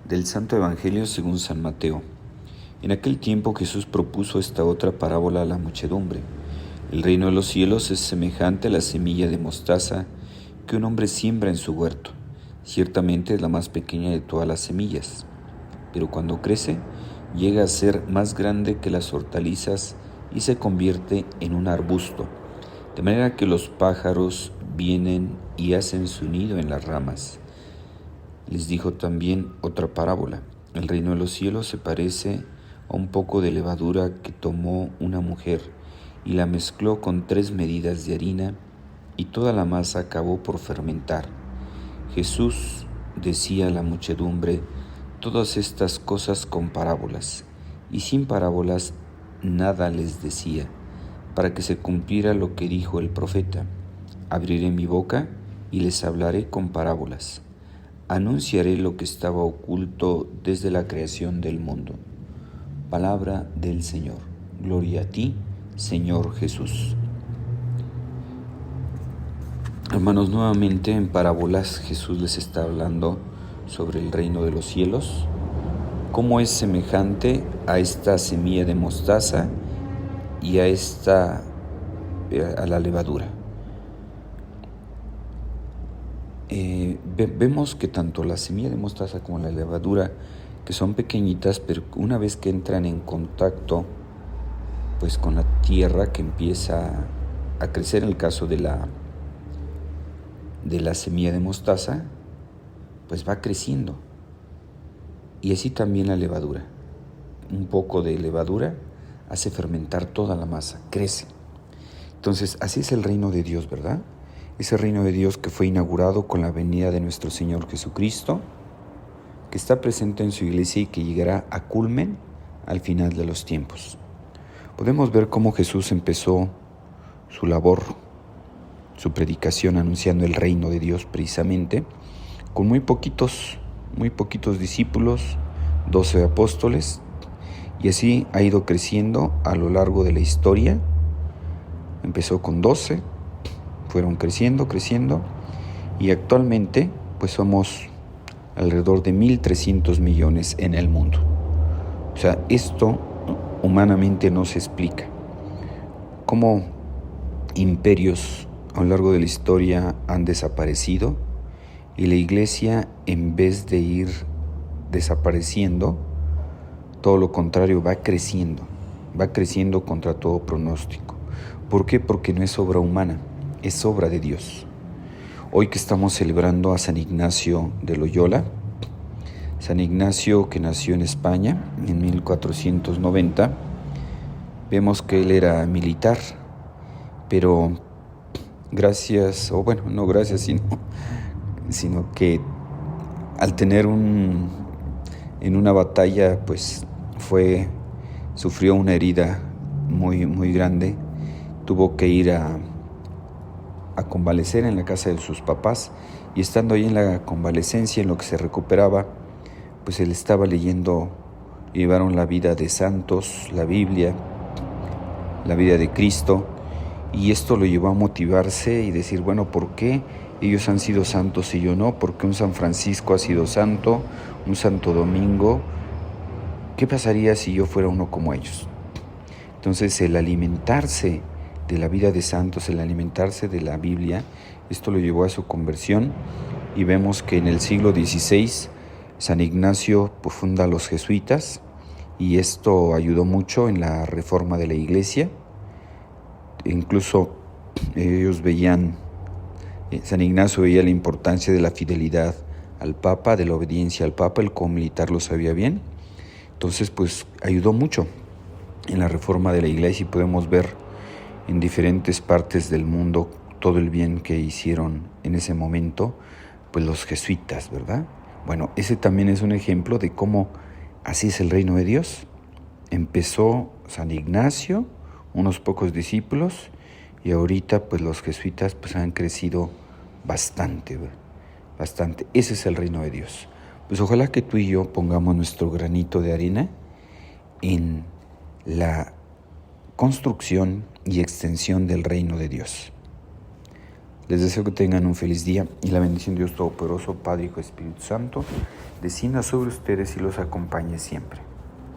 Del Santo Evangelio según San Mateo. En aquel tiempo Jesús propuso esta otra parábola a la muchedumbre. El reino de los cielos es semejante a la semilla de mostaza que un hombre siembra en su huerto. Ciertamente es la más pequeña de todas las semillas, pero cuando crece, llega a ser más grande que las hortalizas y se convierte en un arbusto, de manera que los pájaros vienen y hacen su nido en las ramas. Les dijo también otra parábola. El reino de los cielos se parece a un poco de levadura que tomó una mujer y la mezcló con 3 medidas de harina, y toda la masa acabó por fermentar. Jesús decía a la muchedumbre todas estas cosas con parábolas, y sin parábolas nada les decía, para que se cumpliera lo que dijo el profeta: abriré mi boca y les hablaré con parábolas. Anunciaré lo que estaba oculto desde la creación del mundo. Palabra del Señor. Gloria a ti, Señor Jesús. Hermanos, nuevamente en parábolas Jesús les está hablando sobre el reino de los cielos, cómo es semejante a esta semilla de mostaza y a la levadura. Vemos que tanto la semilla de mostaza como la levadura, que son pequeñitas, pero una vez que entran en contacto pues con la tierra, que empieza a crecer, en el caso de la semilla de mostaza, pues va creciendo. Y así también la levadura. Un poco de levadura hace fermentar toda la masa, crece. Entonces, así es el reino de Dios, ¿verdad? Ese reino de Dios que fue inaugurado con la venida de nuestro Señor Jesucristo, que está presente en su iglesia y que llegará a culmen al final de los tiempos. Podemos ver cómo Jesús empezó su labor, su predicación anunciando el reino de Dios precisamente, con muy poquitos discípulos, 12 apóstoles, y así ha ido creciendo a lo largo de la historia. Empezó con 12, fueron creciendo, y actualmente pues somos alrededor de 1.300 millones en el mundo. O sea, esto humanamente no se explica. Cómo imperios a lo largo de la historia han desaparecido y la iglesia, en vez de ir desapareciendo, todo lo contrario, va creciendo contra todo pronóstico. ¿Por qué? Porque no es obra humana, es obra de Dios. Hoy que estamos celebrando a San Ignacio de Loyola, San Ignacio, que nació en España en 1490, vemos que él era militar, pero sino que al tener en una batalla, pues sufrió una herida muy, muy grande, tuvo que ir a convalecer en la casa de sus papás, y estando ahí en la convalecencia, en lo que se recuperaba, pues él estaba leyendo, llevaron la vida de santos, la Biblia, la vida de Cristo, y esto lo llevó a motivarse y decir, bueno, ¿por qué ellos han sido santos y yo no? ¿Por qué un San Francisco ha sido santo, un Santo Domingo? ¿Qué pasaría si yo fuera uno como ellos? Entonces, el alimentarse de la vida de santos, el alimentarse de la Biblia, esto lo llevó a su conversión, y vemos que en el siglo XVI San Ignacio funda a los jesuitas, y esto ayudó mucho en la reforma de la iglesia. Incluso ellos San Ignacio veía la importancia de la fidelidad al Papa, de la obediencia al Papa, el comilitar lo sabía bien. Entonces, pues ayudó mucho en la reforma de la iglesia, y podemos ver en diferentes partes del mundo todo el bien que hicieron en ese momento, pues los jesuitas, ¿verdad? Bueno, ese también es un ejemplo de cómo así es el reino de Dios. Empezó San Ignacio, unos pocos discípulos, y ahorita pues los jesuitas pues han crecido bastante. Ese es el reino de Dios. Pues ojalá que tú y yo pongamos nuestro granito de arena en la construcción y extensión del reino de Dios. Les deseo que tengan un feliz día y la bendición de Dios Todopoderoso, Padre, Hijo y Espíritu Santo, descienda sobre ustedes y los acompañe siempre.